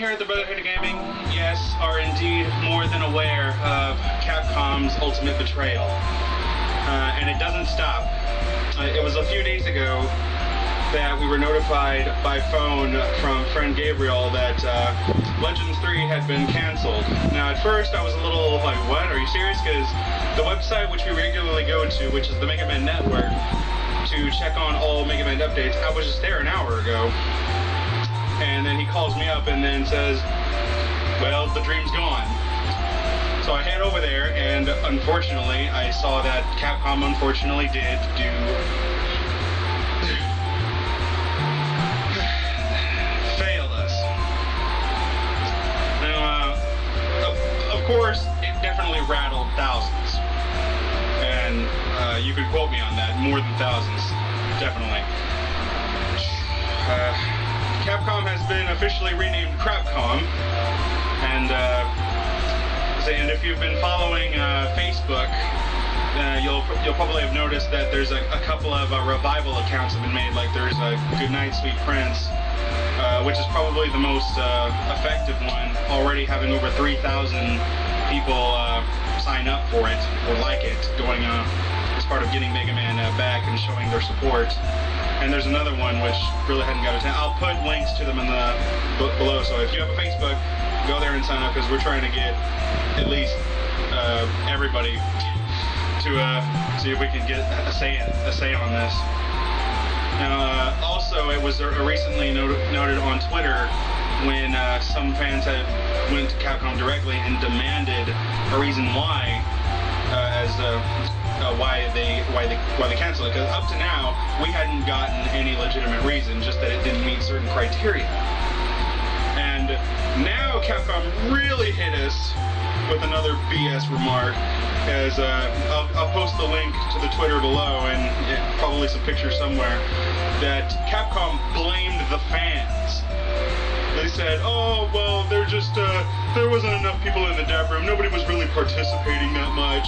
here at the Brotherhood of Gaming, yes, are indeed more than aware of Capcom's ultimate betrayal. And it doesn't stop. It was a few days ago that we were notified by phone from friend Gabriel that Legends 3 had been cancelled. Now at first I was a little like, what? Are you serious? Because the website which we regularly go to, which is the Megaman Network, to check on all Megaman updates, I was just there an hour ago. And then he calls me up and then says, well, the dream's gone. So I head over there, and unfortunately, I saw that Capcom unfortunately did failed us. Now, of course, it definitely rattled thousands. And you could quote me on that, more than thousands, definitely. Capcom has been officially renamed Crapcom, and if you've been following Facebook, you'll probably have noticed that there's a couple of revival accounts have been made. Like there's a Goodnight Sweet Prince, which is probably the most effective one, already having over 3,000 people sign up for it or like it, going as part of getting Megaman back and showing their support. And there's another one which really hadn't got attention. I'll put links to them in the below. So if you have a Facebook, go there and sign up, because we're trying to get at least everybody to see if we can get a say on this. Now, also, it was recently noted on Twitter when some fans had went to Capcom directly and demanded a reason why, why they canceled it. Because up to now, we hadn't gotten any legitimate reason, just that it didn't meet certain criteria. And now Capcom really hit us with another BS remark, as I'll post the link to the Twitter below, and probably some pictures somewhere, that Capcom blamed the fans. They said, oh, well, there wasn't enough people in the dev room, nobody was really participating that much.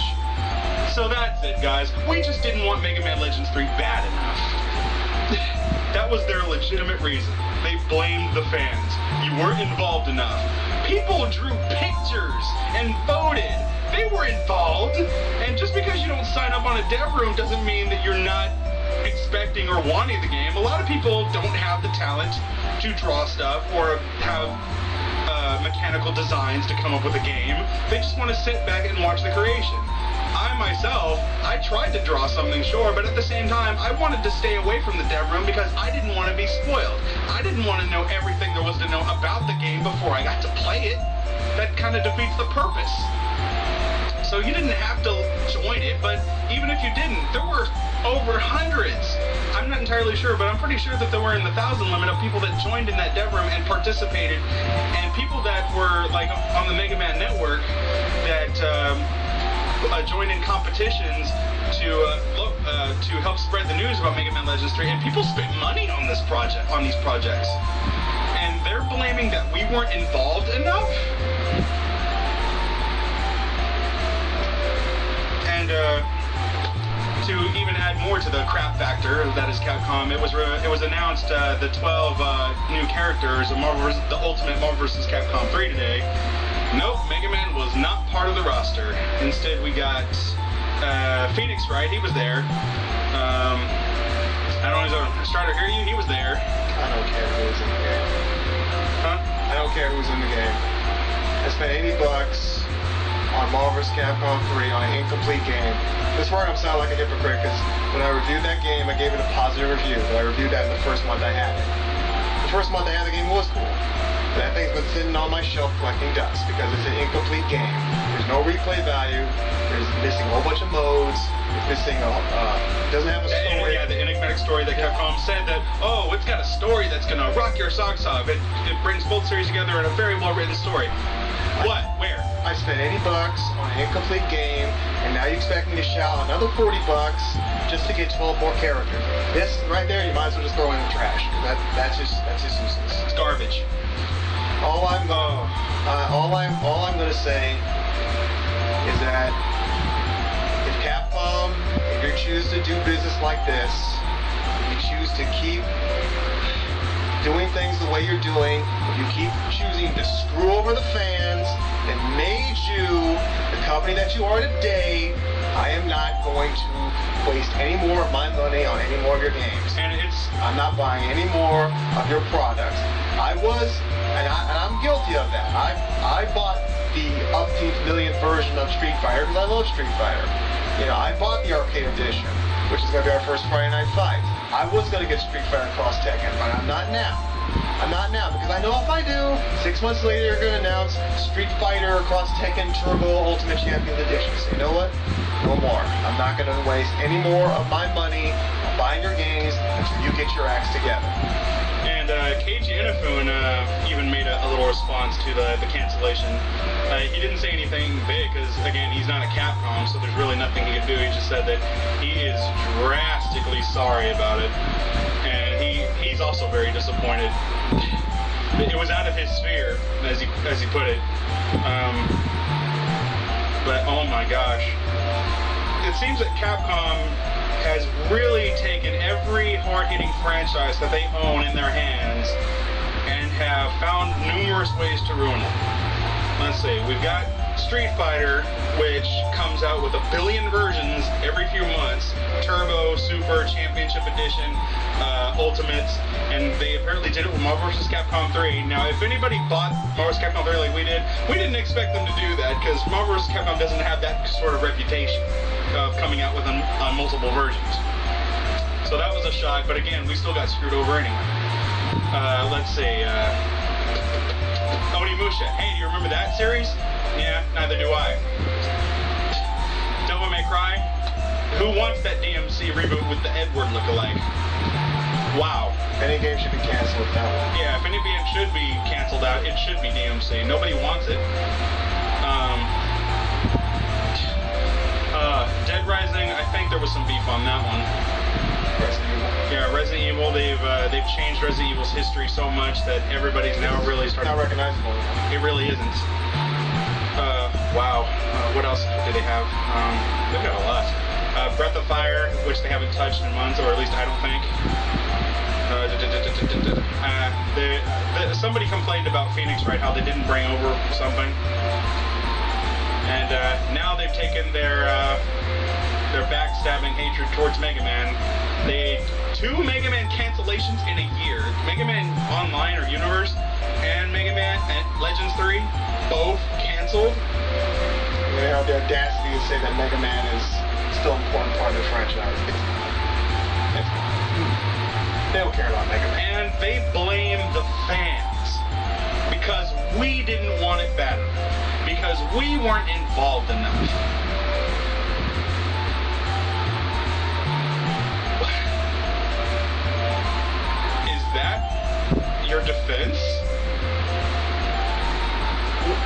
So that's it, guys. We just didn't want Mega Man Legends 3 bad enough. That was their legitimate reason. They blamed the fans. You weren't involved enough. People drew pictures and voted. They were involved. And just because you don't sign up on a dev room doesn't mean that you're not expecting or wanting the game. A lot of people don't have the talent to draw stuff or have mechanical designs to come up with a game. They just want to sit back and watch the creation. I tried to draw something, sure, but at the same time, I wanted to stay away from the dev room because I didn't want to be spoiled. I didn't want to know everything there was to know about the game before I got to play it. That kind of defeats the purpose. So you didn't have to join it, but even if you didn't, there were over hundreds. I'm not entirely sure, but I'm pretty sure that there were in the 1,000 limit of people that joined in that dev room and participated, and people that were like on the Mega Man Network that joined in competitions to help spread the news about Mega Man Legends 3, and people spent money on this project, on these projects, and they're blaming that we weren't involved enough. And to even add more to the crap factor that is Capcom, it was announced the 12 new characters of the Ultimate Marvel vs. Capcom 3 today. Nope, Mega Man was not part of the roster. Instead, we got Phoenix, right? He was there. I don't know, is Strider hear you? He was there. I don't care who's in the game. Huh? I don't care who's in the game. I spent $80 on Marvel vs. Capcom 3 on an incomplete game. This is where I'm sounding like a hypocrite, because when I reviewed that game, I gave it a positive review, but I reviewed that in the first month I had it. The first month I had the game was cool. That thing's been sitting on my shelf collecting dust because it's an incomplete game. There's no replay value. There's missing a whole bunch of modes. It's missing doesn't have a story. Yeah, the enigmatic story that Capcom said that, oh, it's got a story that's gonna rock your socks off. It brings both series together in a very well written story. What? Where? I spent $80 on an incomplete game, and now you expect me to shell another $40 just to get 12 more characters. This right there, you might as well just throw in the trash. That's just useless. It's garbage. All I'm gonna say is that if Capcom, if you choose to do business like this, if you choose to keep doing things the way you're doing, if you keep choosing to screw over the fans and made you the company that you are today, I am not going to waste any more of my money on any more of your games. And I'm not buying any more of your products. I was, and I'm guilty of that. I bought the upbeat millionth version of Street Fighter because I love Street Fighter. You know, I bought the arcade edition, which is going to be our first Friday Night Fight. I was going to get Street Fighter Cross Tekken, but I'm not now. I'm not now, because I know if I do, 6 months later you're going to announce Street Fighter Cross Tekken Turbo Ultimate Champions Edition. So you know what? No more. I'm not going to waste any more of my money on buying your games until you get your acts together. And Keiji Inafune even made a little response to the cancellation. He didn't say anything big because, again, he's not a Capcom, so there's really nothing he can do. He just said that he is drastically sorry about it, and he's also very disappointed. It was out of his sphere, as he put it. But oh my gosh, it seems that Capcom has really taken every hard-hitting franchise that they own in their hands and have found numerous ways to ruin it. Let's see, we've got Street Fighter, which comes out with 1 billion versions every few months, Turbo, Super, Championship Edition, Ultimates, and they apparently did it with Marvel vs. Capcom 3. Now, if anybody bought Marvel vs. Capcom 3 like we didn't expect them to do that, because Marvel vs. Capcom doesn't have that sort of reputation of coming out with on multiple versions. So that was a shock, but again, we still got screwed over anyway. Let's see, Onimusha. Hey, do you remember that series? Yeah, neither do I. Devil May Cry? Who wants that DMC reboot with the Edward lookalike? Wow. Any game should be canceled with that one. Yeah, if any game should be canceled out, it should be DMC. Nobody wants it. Dead Rising, I think there was some beef on that one. Resident Evil. Yeah, Resident Evil, they've changed Resident Evil's history so much that everybody's now really starting... Not recognizable. It really isn't. Wow. What else do they have? They've got a lot. Breath of Fire, which they haven't touched in months, or at least I don't think. Somebody complained about Phoenix Wright, how they didn't bring over something. And now they've taken their backstabbing hatred towards Mega Man. They 2 Mega Man cancellations in a year. Mega Man Online or Universe and Mega Man Legends 3 both canceled. They have the audacity to say that Mega Man is still an important part of the franchise. They don't care about Mega Man. And they blame the fans because we didn't want it better. Because we weren't involved enough. Is that your defense?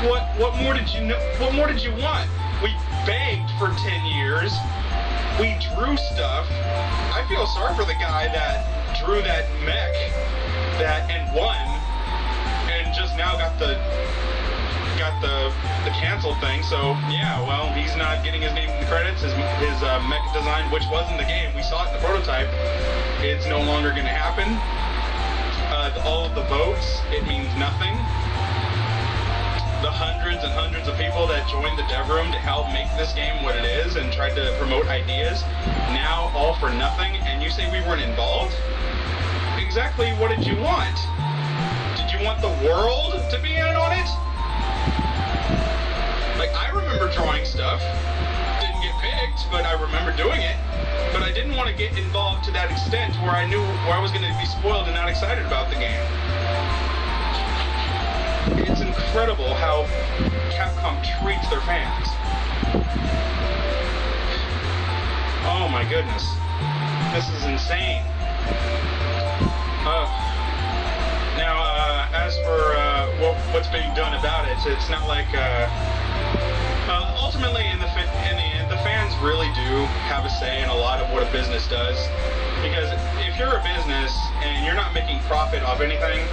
What more did you know? What more did you want? We begged for 10 years. We drew stuff. I feel sorry for the guy that drew that mech and won, and just now got the canceled thing. So yeah, well, he's not getting his name in the credits. His mech design, which was in the game, we saw it in the prototype, it's no longer going to happen. All of the votes, it means nothing. The hundreds and hundreds of people that joined the dev room to help make this game what it is and tried to promote ideas, now all for nothing, and you say we weren't involved? Exactly what did you want? Did you want the world to be in on it? Like, I remember drawing stuff. Didn't get picked, but I remember doing it. But I didn't want to get involved to that extent where I knew where I was going to be spoiled and not excited about the game. It's incredible how Capcom treats their fans. Oh my goodness. This is insane. Now, as for what's being done about it, it's not like... ultimately, in the end, the fans really do have a say in a lot of what a business does. Because if you're a business and you're not making profit off anything,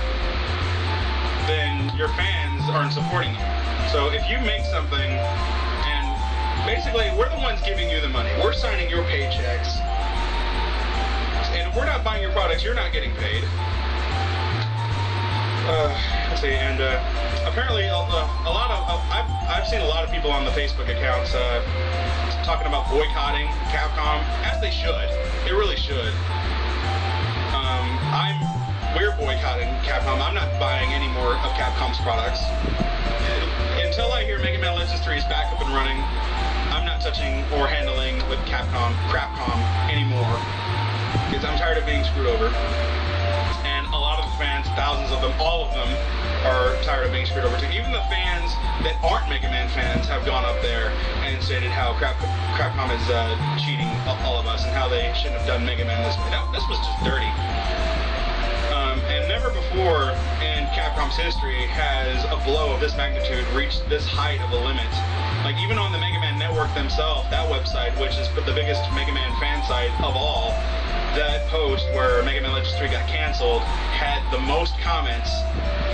then your fans aren't supporting you. So if you make something, and basically we're the ones giving you the money, we're signing your paychecks, and if we're not buying your products, you're not getting paid. Let's see, and apparently a lot of I've seen a lot of people on the Facebook accounts talking about boycotting Capcom, as they should. They really should. We're boycotting Capcom. I'm not buying any more of Capcom's products until I hear Megaman Legends 3 is back up and running. I'm not touching or handling with Crapcom anymore because I'm tired of being screwed over. A lot of the fans, thousands of them, all of them, are tired of being screwed over too. Even the fans that aren't Mega Man fans have gone up there and stated how Capcom is cheating all of us and how they shouldn't have done Mega Man this way. This was just dirty. And never before in Capcom's history has a blow of this magnitude reached this height of a limit. Like, even on the Mega Man Network themselves, that website, which is the biggest Mega Man fan site of all, that post where Mega Man Legends 3 got canceled had the most comments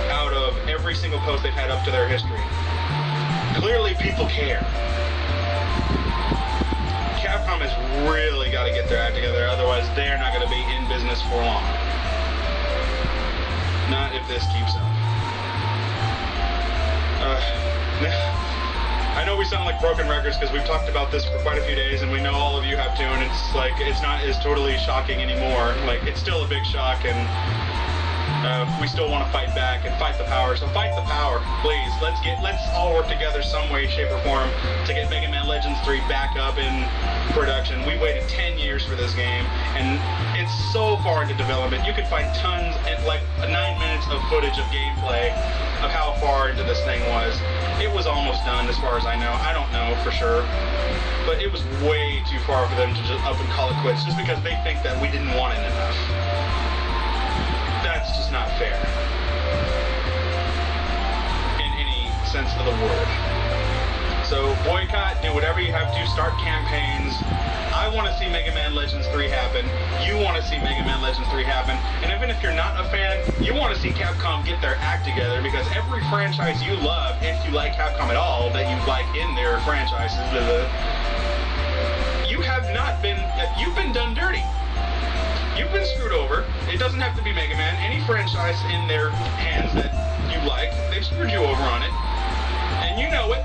out of every single post they've had up to their history. Clearly people care. Capcom has really got to get their act together, otherwise they're not going to be in business for long. Not if this keeps up. I know we sound like broken records because we've talked about this for quite a few days, and we know all of you have too, and it's like, it's not as totally shocking anymore. Like, it's still a big shock, and we still want to fight back and fight the power. So fight the power, please. Let's all work together some way, shape, or form to get Mega Man Legends 3 back up in production. We waited 10 years for this game, and it's so far into development. You could find tons, and like 9 minutes of footage of gameplay of how far into this thing was. It was almost done as far as I know. I don't know for sure, but it was way too far for them to just up and call it quits just because they think that we didn't want it enough. That's just not fair in any sense of the word. So boycott, do whatever you have to, start campaigns. I want to see Mega Man Legends 3 happen. You want to see Mega Man Legends 3 happen. And even if you're not a fan, you want to see Capcom get their act together, because every franchise you love, if you like Capcom at all, that you like in their franchises, you've been done dirty. You've been screwed over. It doesn't have to be Mega Man. Any franchise in their hands that you like, they've screwed you over on it. And you know it.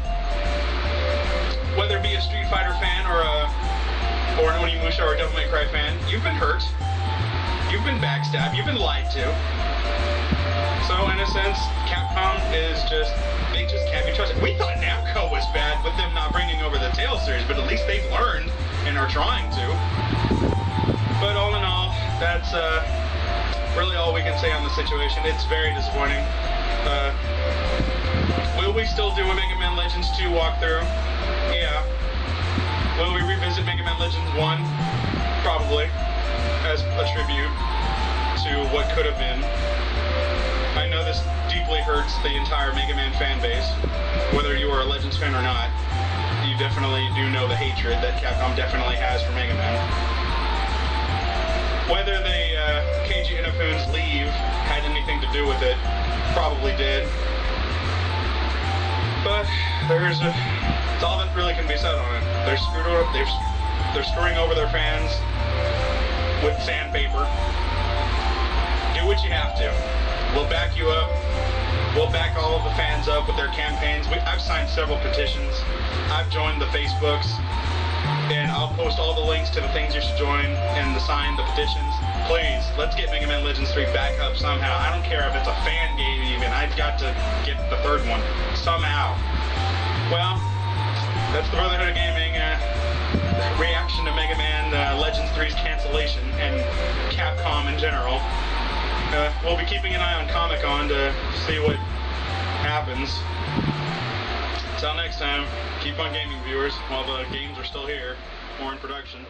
Whether it be a Street Fighter fan or an Onimusha or a Devil May Cry fan, you've been hurt. You've been backstabbed. You've been lied to. So in a sense, Capcom they just can't be trusted. We thought Namco was bad with them not bringing over the Tales series, but at least they've learned and are trying to. But all in all, that's really all we can say on the situation. It's very disappointing. Will we still do a Mega Man Legends 2 walkthrough? Yeah. Will we revisit Mega Man Legends 1? Probably. As a tribute to what could have been. I know this deeply hurts the entire Mega Man fan base. Whether you are a Legends fan or not, you definitely do know the hatred that Capcom definitely has for Mega Man. Whether the Keiji Inafune's leave had anything to do with it, probably did. But it's all that really can be said on it. They're screwed up. They're screwing over their fans with sandpaper. Do what you have to. We'll back you up. We'll back all of the fans up with their campaigns. I've signed several petitions. I've joined the Facebooks. And I'll post all the links to the things you should join and sign the petitions. Please, let's get Mega Man Legends 3 back up somehow. I don't care if it's a fan game even. I've got to get the third one somehow. Well, that's the Brotherhood of Gaming reaction to Mega Man Legends 3's cancellation and Capcom in general. We'll be keeping an eye on Comic-Con to see what happens. Until next time, keep on gaming, viewers, while the games are still here, more in production.